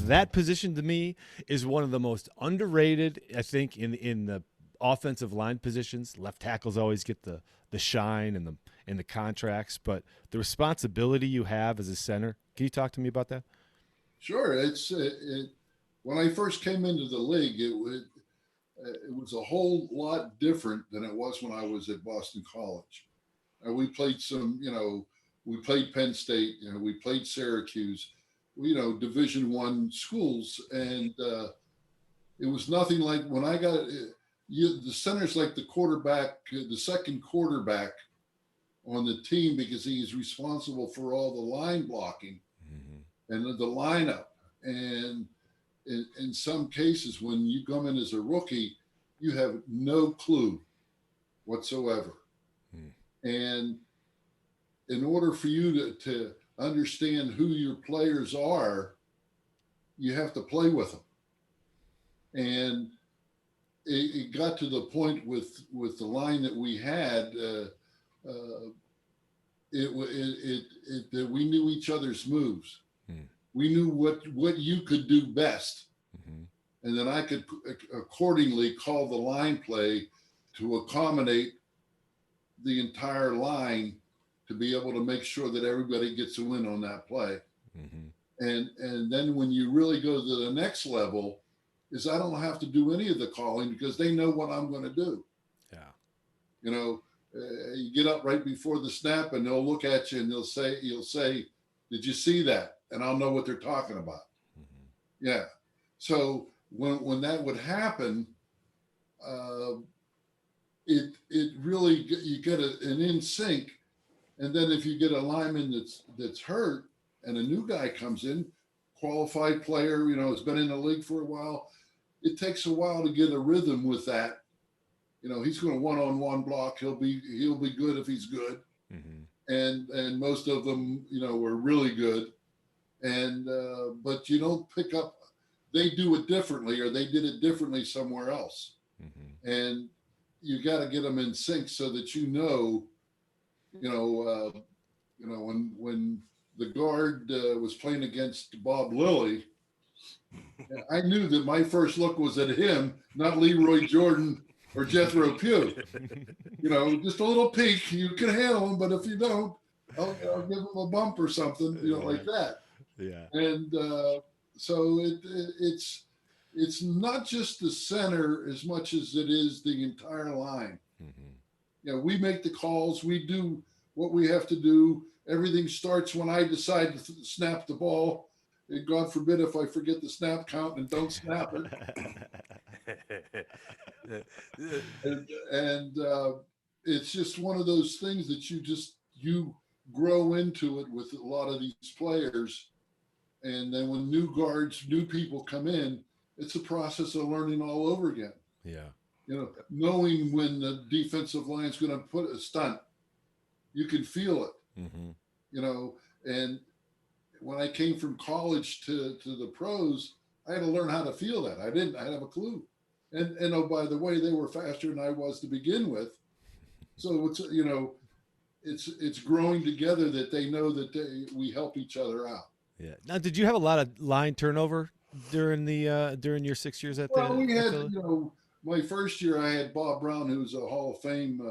that position to me is one of the most underrated, I think, in the offensive line positions. Left tackles always get the shine and the contracts, but the responsibility you have as a center. Can you talk to me about that? Sure. When I first came into the league, it was a whole lot different than it was when I was at Boston College. We played we played Penn State, we played Syracuse, Division One schools, and it was nothing like when I got the center's like the quarterback, the second quarterback on the team because he's responsible for all the line blocking and the lineup. And in some cases, when you come in as a rookie, you have no clue whatsoever. And in order for you to understand who your players are, you have to play with them. And it got to the point with the line that we had, that we knew each other's moves. We knew what you could do best. And then I could accordingly call the line play to accommodate the entire line to be able to make sure that everybody gets a win on that play. And then when you really go to the next level, is I don't have to do any of the calling because they know what I'm going to do. Yeah. You get up right before the snap and they'll look at you and you'll say, "Did you see that?" And I'll know what they're talking about. Yeah. So when that would happen, it really, you get an in sync. And then if you get a lineman that's hurt and a new guy comes in, qualified player, has been in the league for a while, it takes a while to get a rhythm with that. He's going to one-on-one block. He'll be good if he's good. And most of them, were really good. And but you don't pick up. They do it differently, or they did it differently somewhere else. And you got to get them in sync so that when the guard was playing against Bob Lilly, I knew that my first look was at him, not Leroy Jordan or Jethro Pugh. Just a little peek. You can handle him, but if you don't, I'll give him a bump or something, like that. Yeah. And so it's not just the center as much as it is the entire line. We make the calls. We do what we have to do. Everything starts when I decide to snap the ball. And God forbid if I forget the snap count and don't snap it. and it's just one of those things that you grow into it with a lot of these players. And then when new people come in, it's a process of learning all over again. Yeah. Knowing when the defensive line's going to put a stunt, you can feel it. And when I came from college to the pros, I had to learn how to feel that. I didn't have a clue. And oh, by the way, they were faster than I was to begin with. So it's growing together that they know that we help each other out. Yeah. Now, did you have a lot of line turnover during your 6 years at Well, we had, Philly? my first year I had Bob Brown, who's a Hall of Fame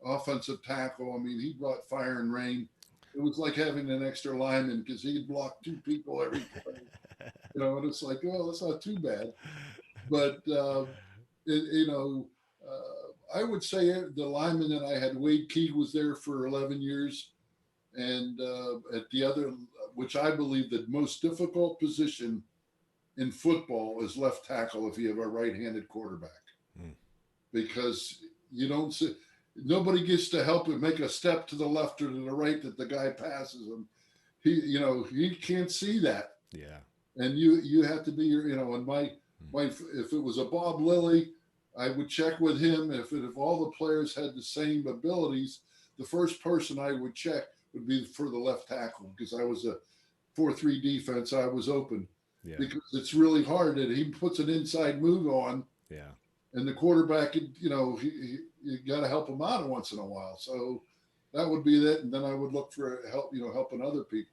offensive tackle. I mean, he brought fire and rain. It was like having an extra lineman because he'd block two people every play. And it's like, well, that's not too bad. But I would say the lineman that I had, Wade Keeg, was there for 11 years, and at the other, which I believe the most difficult position in football is left tackle if you have a right-handed quarterback, because you don't see. Nobody gets to help him make a step to the left or to the right that the guy passes him. He can't see that. Yeah. And you have to be and my if it was a Bob Lilly, I would check with him. If all the players had the same abilities, the first person I would check would be for the left tackle, because I was a 4-3 defense. I was open. Yeah. Because it's really hard that he puts an inside move on. Yeah. And the quarterback, you got to help him out once in a while. So that would be that. And then I would look for help, helping other people.